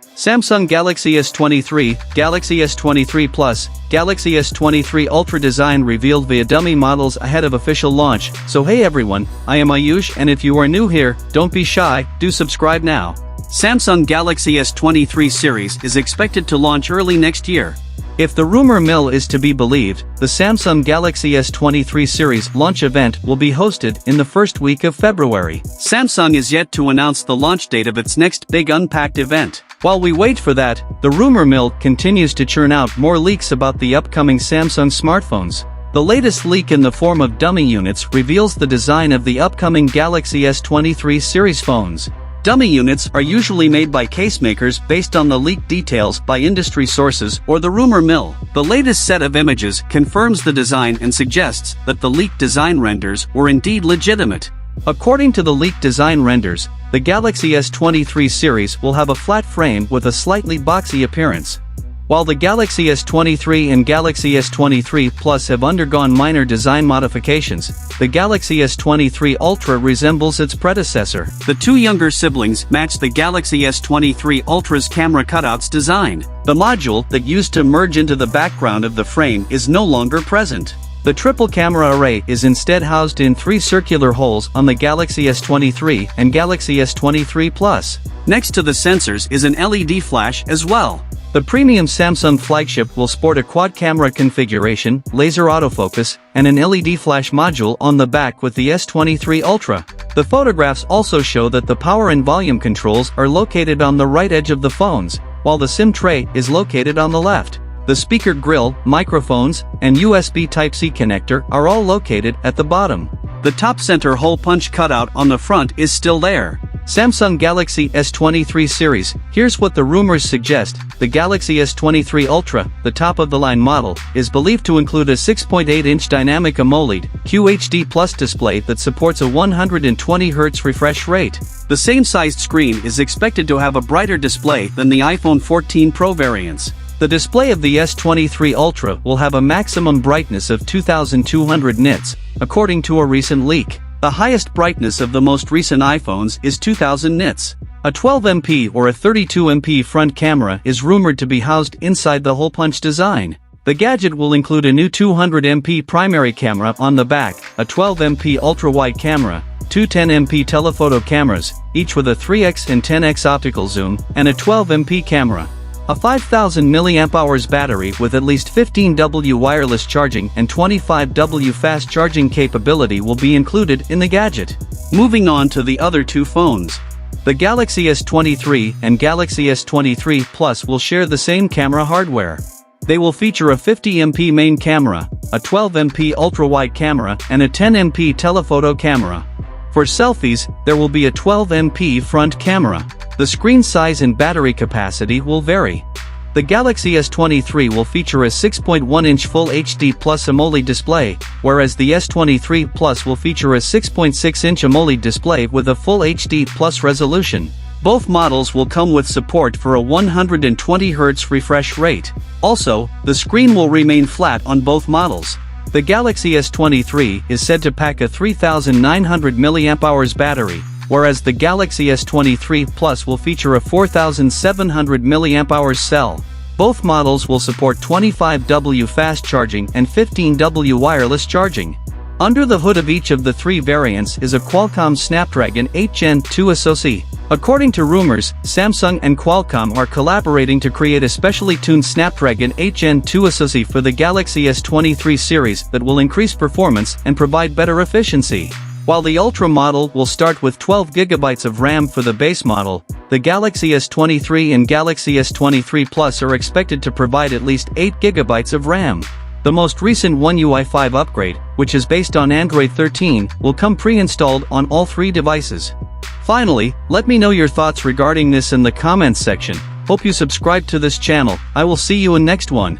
Samsung Galaxy S23, Galaxy S23 Plus, Galaxy S23 Ultra design revealed via dummy models ahead of official launch. So hey everyone, I am Ayush, and if you are new here, don't be shy, do subscribe now. Samsung Galaxy S23 series is expected to launch early next year. If the rumor mill is to be believed, the Samsung Galaxy S23 series launch event will be hosted in the first week of February. Samsung is yet to announce the launch date of its next big unpacked event. While we wait for that, the rumor mill continues to churn out more leaks about the upcoming Samsung smartphones. The latest leak in the form of dummy units reveals the design of the upcoming Galaxy S23 series phones. Dummy units are usually made by case makers based on the leaked details by industry sources or the rumor mill. The latest set of images confirms the design and suggests that the leaked design renders were indeed legitimate. According to the leaked design renders, the Galaxy S23 series will have a flat frame with a slightly boxy appearance. While the Galaxy S23 and Galaxy S23 Plus have undergone minor design modifications, the Galaxy S23 Ultra resembles its predecessor. The two younger siblings match the Galaxy S23 Ultra's camera cutouts design. The module that used to merge into the background of the frame is no longer present. The triple camera array is instead housed in three circular holes on the Galaxy S23 and Galaxy S23 Plus. Next to the sensors is an LED flash as well. The premium Samsung flagship will sport a quad-camera configuration, laser autofocus, and an LED flash module on the back with the S23 Ultra. The photographs also show that the power and volume controls are located on the right edge of the phones, while the SIM tray is located on the left. The speaker grille, microphones, and USB Type-C connector are all located at the bottom. The top center hole punch cutout on the front is still there. Samsung Galaxy S23 series, here's what the rumors suggest. The Galaxy S23 Ultra, the top-of-the-line model, is believed to include a 6.8-inch dynamic AMOLED QHD Plus display that supports a 120Hz refresh rate. The same-sized screen is expected to have a brighter display than the iPhone 14 Pro variants. The display of the S23 Ultra will have a maximum brightness of 2200 nits, according to a recent leak. The highest brightness of the most recent iPhones is 2000 nits. A 12MP or a 32MP front camera is rumored to be housed inside the hole punch design. The gadget will include a new 200MP primary camera on the back, a 12MP ultra-wide camera, two 10MP telephoto cameras, each with a 3x and 10x optical zoom, and a 12MP camera. A 5000 mAh battery with at least 15W wireless charging and 25W fast charging capability will be included in the gadget. Moving on to the other two phones. The Galaxy S23 and Galaxy S23 Plus will share the same camera hardware. They will feature a 50MP main camera, a 12MP ultra-wide camera, and a 10MP telephoto camera. For selfies, there will be a 12MP front camera. The screen size and battery capacity will vary. The Galaxy S23 will feature a 6.1-inch Full HD Plus AMOLED display, whereas the S23 Plus will feature a 6.6-inch AMOLED display with a Full HD Plus resolution. Both models will come with support for a 120Hz refresh rate. Also, the screen will remain flat on both models. The Galaxy S23 is said to pack a 3900 mAh battery, whereas the Galaxy S23 Plus will feature a 4700 mAh cell. Both models will support 25W fast charging and 15W wireless charging. Under the hood of each of the three variants is a Qualcomm Snapdragon 8 Gen 2 SoC. According to rumors, Samsung and Qualcomm are collaborating to create a specially tuned Snapdragon 8 Gen 2 SoC for the Galaxy S23 series that will increase performance and provide better efficiency. While the Ultra model will start with 12GB of RAM for the base model, the Galaxy S23 and Galaxy S23 Plus are expected to provide at least 8GB of RAM. The most recent One UI 5 upgrade, which is based on Android 13, will come pre-installed on all three devices. Finally, let me know your thoughts regarding this in the comments section. Hope you subscribe to this channel. I will see you in next one.